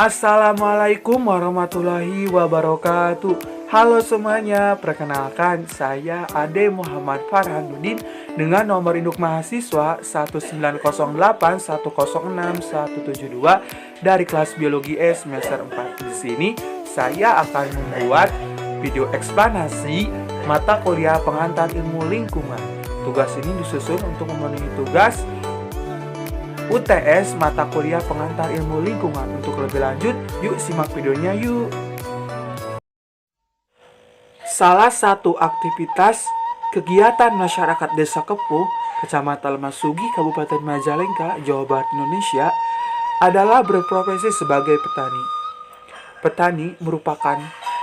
Assalamualaikum warahmatullahi wabarakatuh. Halo semuanya, perkenalkan saya Ade Muhammad Farhanuddin dengan nomor induk mahasiswa 19081061172 dari kelas biologi S semester 4. Di sini saya akan membuat video eksplanasi mata kuliah pengantar ilmu lingkungan. Tugas ini disusun untuk memenuhi tugas UTS mata kuliah pengantar ilmu lingkungan. Untuk lebih lanjut, yuk simak videonya yuk. Salah satu aktivitas kegiatan masyarakat Desa Kepuh, Kecamatan Masugi, Kabupaten Majalengka, Jawa Barat, Indonesia adalah berprofesi sebagai petani. Petani merupakan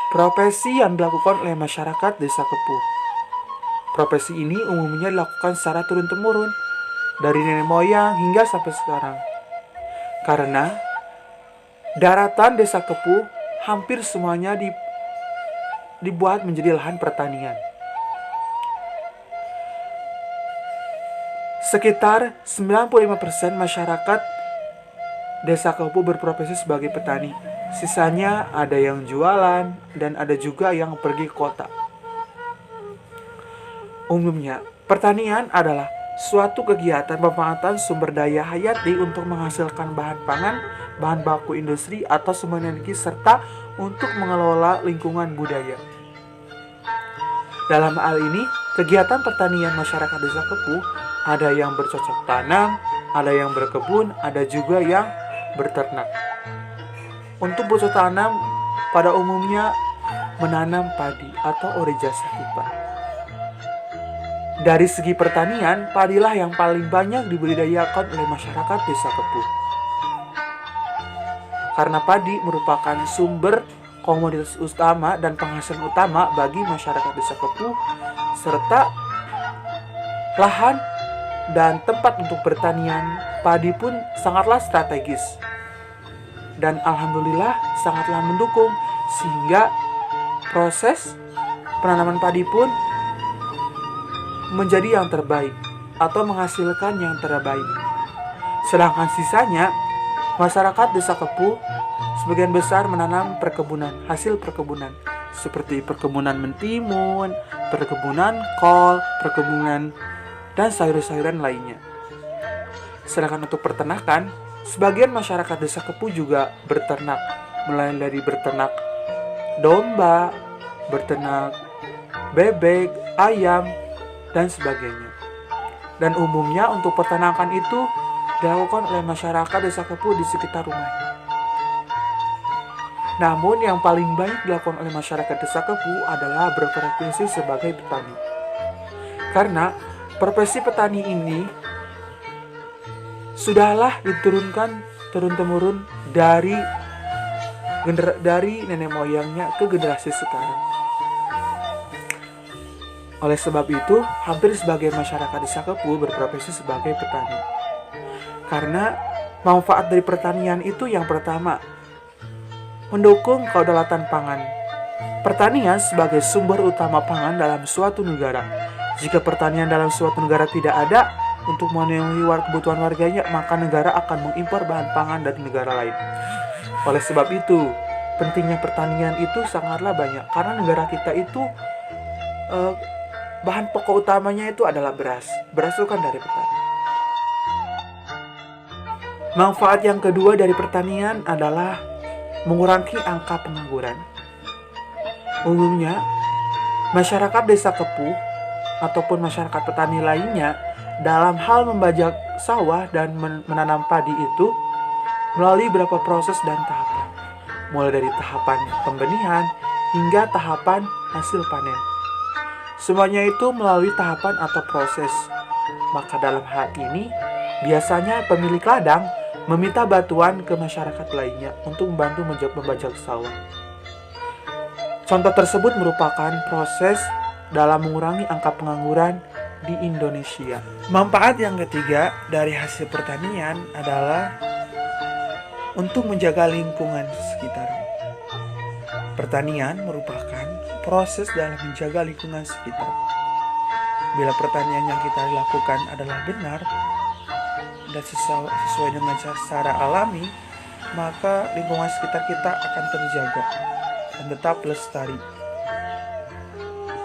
profesi yang dilakukan oleh masyarakat Desa Kepuh. Profesi ini umumnya dilakukan secara turun-temurun dari nenek moyang hingga sampai sekarang. Karena daratan Desa Kepuh hampir semuanya dibuat menjadi lahan pertanian. Sekitar 95% masyarakat Desa Kepuh berprofesi sebagai petani. Sisanya ada yang jualan dan ada juga yang pergi ke kota. Umumnya, pertanian adalah suatu kegiatan pemanfaatan sumber daya hayati untuk menghasilkan bahan pangan, bahan baku industri atau sumber energi, serta untuk mengelola lingkungan budaya. Dalam hal ini, kegiatan pertanian masyarakat Desa Kepuh ada yang bercocok tanam, ada yang berkebun, ada juga yang berternak. Untuk bercocok tanam pada umumnya menanam padi atau oreja sativa. Dari segi pertanian, padilah yang paling banyak dibudidayakan oleh masyarakat Desa Kepuh. Karena padi merupakan sumber komoditas utama dan penghasilan utama bagi masyarakat Desa Kepuh, serta lahan dan tempat untuk pertanian padi pun sangatlah strategis. Dan alhamdulillah sangatlah mendukung, sehingga proses penanaman padi pun menjadi yang terbaik atau menghasilkan yang terbaik. Sedangkan sisanya, masyarakat Desa Kepuh sebagian besar menanam perkebunan, hasil perkebunan seperti perkebunan mentimun, perkebunan kol, perkebunan dan sayur-sayuran lainnya. Sedangkan untuk peternakan, sebagian masyarakat Desa Kepuh juga berternak, mulai dari berternak domba, berternak bebek, ayam, dan sebagainya. Dan umumnya untuk peternakan itu dilakukan oleh masyarakat Desa Kepuh di sekitar rumahnya. Namun yang paling banyak dilakukan oleh masyarakat Desa Kepuh adalah berprofesi sebagai petani. Karena profesi petani ini sudahlah diturunkan turun-temurun dari nenek moyangnya ke generasi sekarang. Oleh sebab itu, hampir sebagian masyarakat Desa Kepuh berprofesi sebagai petani. Karena manfaat dari pertanian itu yang pertama, mendukung kedaulatan pangan. Pertanian sebagai sumber utama pangan dalam suatu negara. Jika pertanian dalam suatu negara tidak ada untuk memenuhi kebutuhan warganya, maka negara akan mengimpor bahan pangan dari negara lain. Oleh sebab itu, pentingnya pertanian itu sangatlah banyak. Karena negara kita itu bahan pokok utamanya itu adalah beras. Beras itu kan dari petani. Manfaat yang kedua dari pertanian adalah mengurangi angka pengangguran. Umumnya, masyarakat Desa Kepuh ataupun masyarakat petani lainnya dalam hal membajak sawah dan menanam padi itu melalui beberapa proses dan tahapan. Mulai dari tahapan pembenihan hingga tahapan hasil panen. Semuanya itu melalui tahapan atau proses. Maka dalam hal ini, biasanya pemilik ladang meminta bantuan ke masyarakat lainnya untuk membantu membajak sawah. Contoh tersebut merupakan proses dalam mengurangi angka pengangguran di Indonesia. Manfaat yang ketiga dari hasil pertanian adalah untuk menjaga lingkungan sekitar. Pertanian merupakan proses dalam menjaga lingkungan sekitar. Bila pertanian yang kita lakukan adalah benar dan sesuai dengan secara alami, maka lingkungan sekitar kita akan terjaga dan tetap lestari.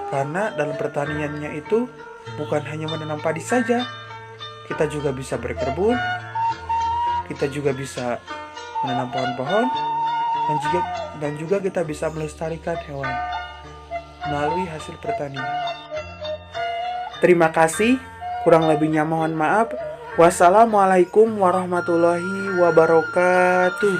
Karena dalam pertaniannya itu bukan hanya menanam padi saja, kita juga bisa berkebun, kita juga bisa menanam pohon-pohon, dan juga kita bisa melestarikan hewan melalui hasil pertanian. Terima kasih, kurang lebihnya mohon maaf. Wassalamualaikum warahmatullahi wabarakatuh.